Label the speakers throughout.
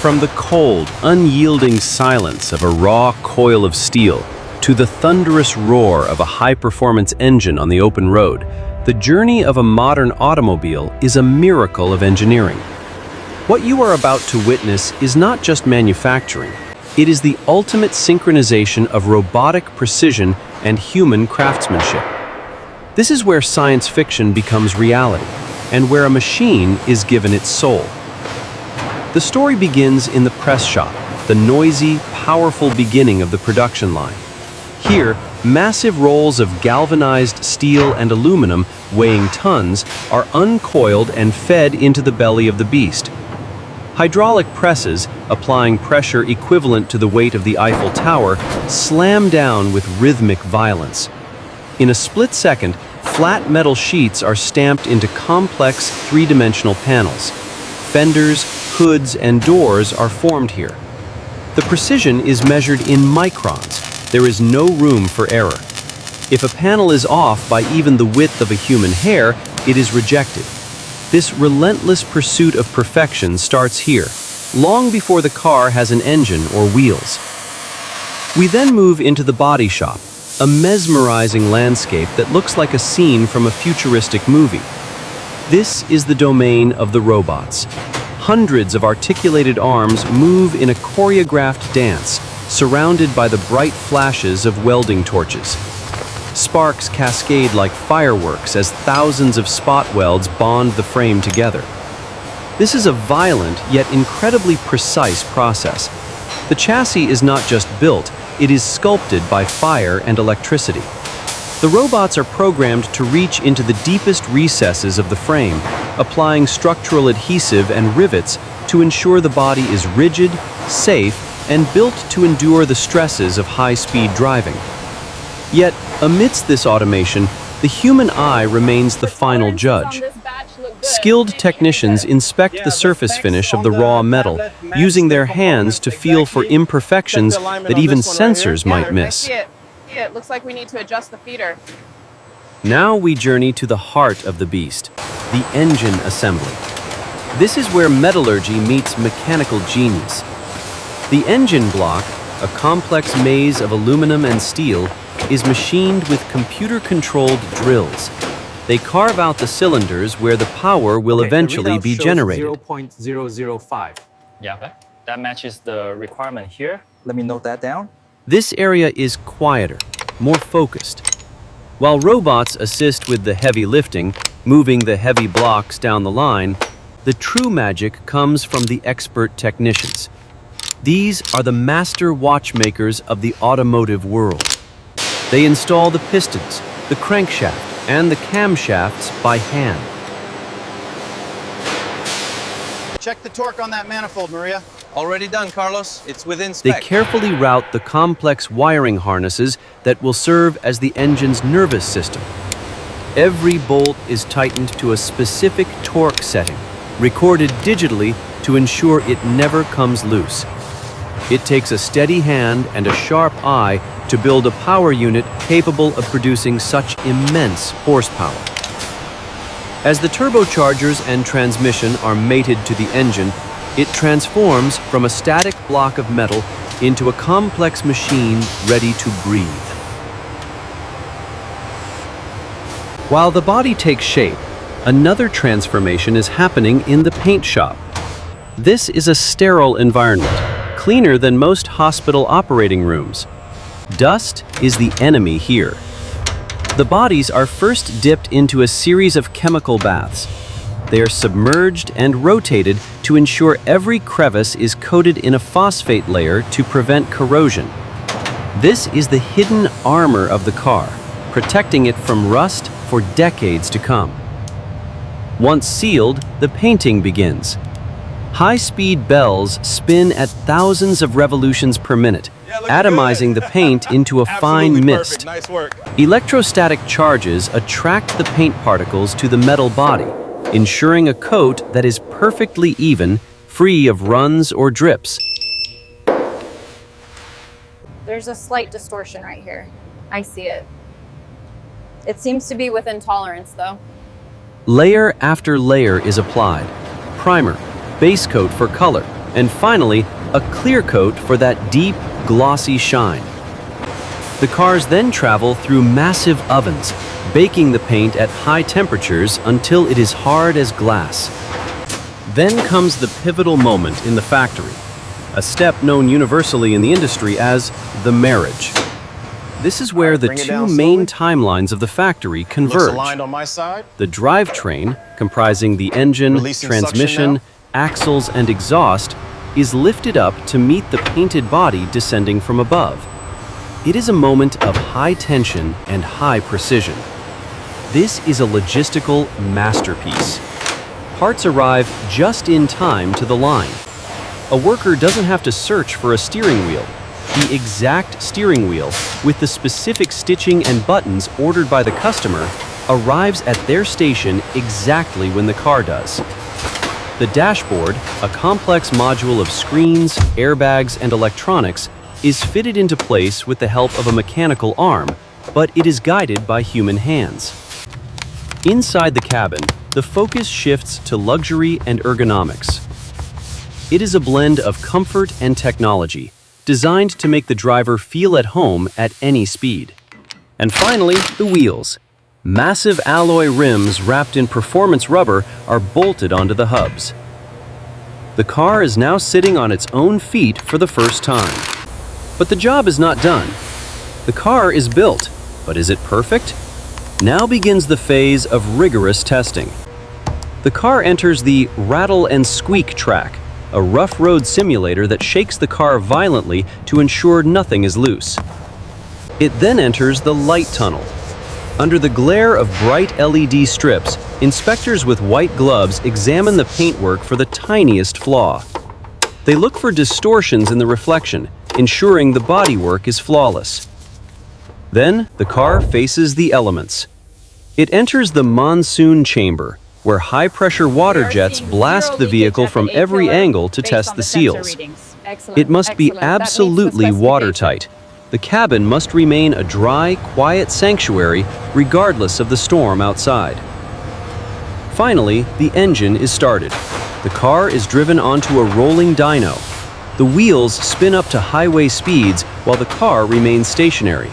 Speaker 1: From the cold, unyielding silence of a raw coil of steel to the thunderous roar of a high-performance engine on the open road, the journey of a modern automobile is a miracle of engineering. What you are about to witness is not just manufacturing. It is the ultimate synchronization of robotic precision and human craftsmanship. This is where science fiction becomes reality, and where a machine is given its soul. The story begins in the press shop, the noisy, powerful beginning of the production line. Here, massive rolls of galvanized steel and aluminum, weighing tons, are uncoiled and fed into the belly of the beast. Hydraulic presses, applying pressure equivalent to the weight of the Eiffel Tower, slam down with rhythmic violence. In a split second, flat metal sheets are stamped into complex three-dimensional panels. Fenders, hoods, and doors are formed here. The precision is measured in microns. There is no room for error. If a panel is off by even the width of a human hair, it is rejected. This relentless pursuit of perfection starts here, long before the car has an engine or wheels. We then move into the body shop, a mesmerizing landscape that looks like a scene from a futuristic movie. This is the domain of the robots. Hundreds of articulated arms move in a choreographed dance, surrounded by the bright flashes of welding torches. Sparks cascade like fireworks as thousands of spot welds bond the frame together. This is a violent yet incredibly precise process. The chassis is not just built, it is sculpted by fire and electricity. The robots are programmed to reach into the deepest recesses of the frame, applying structural adhesive and rivets to ensure the body is rigid, safe, and built to endure the stresses of high-speed driving. Yet, amidst this automation, the human eye remains the final judge. Skilled technicians inspect the surface finish of the raw metal, using their hands to feel for imperfections that even sensors might miss.
Speaker 2: It looks like we need to adjust the feeder.
Speaker 1: Now we journey to the heart of the beast, the engine assembly. This is where metallurgy meets mechanical genius. The engine block, a complex maze of aluminum and steel, is machined with computer-controlled drills. They carve out the cylinders where the power will eventually be generated.
Speaker 3: 0.005.
Speaker 4: Yeah, that matches the requirement here.
Speaker 3: Let me note that down.
Speaker 1: This area is quieter, more focused. While robots assist with the heavy lifting, moving the heavy blocks down the line, the true magic comes from the expert technicians. These are the master watchmakers of the automotive world. They install the pistons, the crankshaft, and the camshafts by hand.
Speaker 5: Check the torque on that manifold, Maria.
Speaker 6: Already done, Carlos. It's within
Speaker 1: They
Speaker 6: spec.
Speaker 1: carefully route the complex wiring harnesses that will serve as the engine's nervous system. Every bolt is tightened to a specific torque setting, recorded digitally to ensure it never comes loose. It takes a steady hand and a sharp eye to build a power unit capable of producing such immense horsepower. As the turbochargers and transmission are mated to the engine, it transforms from a static block of metal into a complex machine ready to breathe. While the body takes shape, another transformation is happening in the paint shop. This is a sterile environment, cleaner than most hospital operating rooms. Dust is the enemy here. The bodies are first dipped into a series of chemical baths. They are submerged and rotated to ensure every crevice is coated in a phosphate layer to prevent corrosion. This is the hidden armor of the car, protecting it from rust for decades to come. Once sealed, the painting begins. High-speed bells spin at thousands of revolutions per minute, atomizing the paint into a fine mist.
Speaker 6: Nice work.
Speaker 1: Electrostatic charges attract the paint particles to the metal body, ensuring a coat that is perfectly even, free of runs or drips.
Speaker 2: There's a slight distortion right here. I see it. It seems to be within tolerance, though.
Speaker 1: Layer after layer is applied. Primer, base coat for color, And finally, a clear coat for that deep, glossy shine. The cars then travel through massive ovens, baking the paint at high temperatures until it is hard as glass. Then comes the pivotal moment in the factory, a step known universally in the industry as the marriage. This is where the two main timelines of the factory converge.
Speaker 5: Aligned on my side.
Speaker 1: The drivetrain, comprising the engine,
Speaker 5: Releasing suction
Speaker 1: transmission,
Speaker 5: now.
Speaker 1: axles, and exhaust, is lifted up to meet the painted body descending from above. It is a moment of high tension and high precision. This is a logistical masterpiece. Parts arrive just in time to the line. A worker doesn't have to search for a steering wheel. The exact steering wheel, with the specific stitching and buttons ordered by the customer, arrives at their station exactly when the car does. The dashboard, a complex module of screens, airbags, and electronics, is fitted into place with the help of a mechanical arm, but it is guided by human hands. Inside the cabin, the focus shifts to luxury and ergonomics. It is a blend of comfort and technology, designed to make the driver feel at home at any speed. And finally, the wheels. Massive alloy rims wrapped in performance rubber are bolted onto the hubs. The car is now sitting on its own feet for the first time. But the job is not done. The car is built, but is it perfect? Now begins the phase of rigorous testing. The car enters the rattle and squeak track, a rough road simulator that shakes the car violently to ensure nothing is loose. It then enters the light tunnel. Under the glare of bright LED strips, inspectors with white gloves examine the paintwork for the tiniest flaw. They look for distortions in the reflection, ensuring the bodywork is flawless. Then, the car faces the elements. It enters the monsoon chamber, where high-pressure water jets blast the vehicle from every angle to test the seals. It must be absolutely watertight. The cabin must remain a dry, quiet sanctuary regardless of the storm outside. Finally, the engine is started. The car is driven onto a rolling dyno. The wheels spin up to highway speeds while the car remains stationary.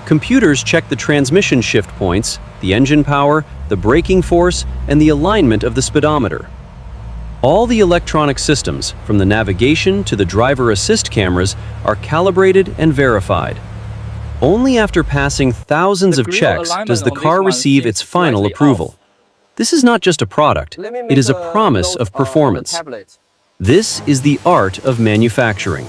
Speaker 1: Computers check the transmission shift points, the engine power, the braking force, and the alignment of the speedometer. All the electronic systems, from the navigation to the driver assist cameras, are calibrated and verified. Only after passing thousands of checks does the car receive its final approval. This is not just a product, it is a promise of performance. This is the art of manufacturing.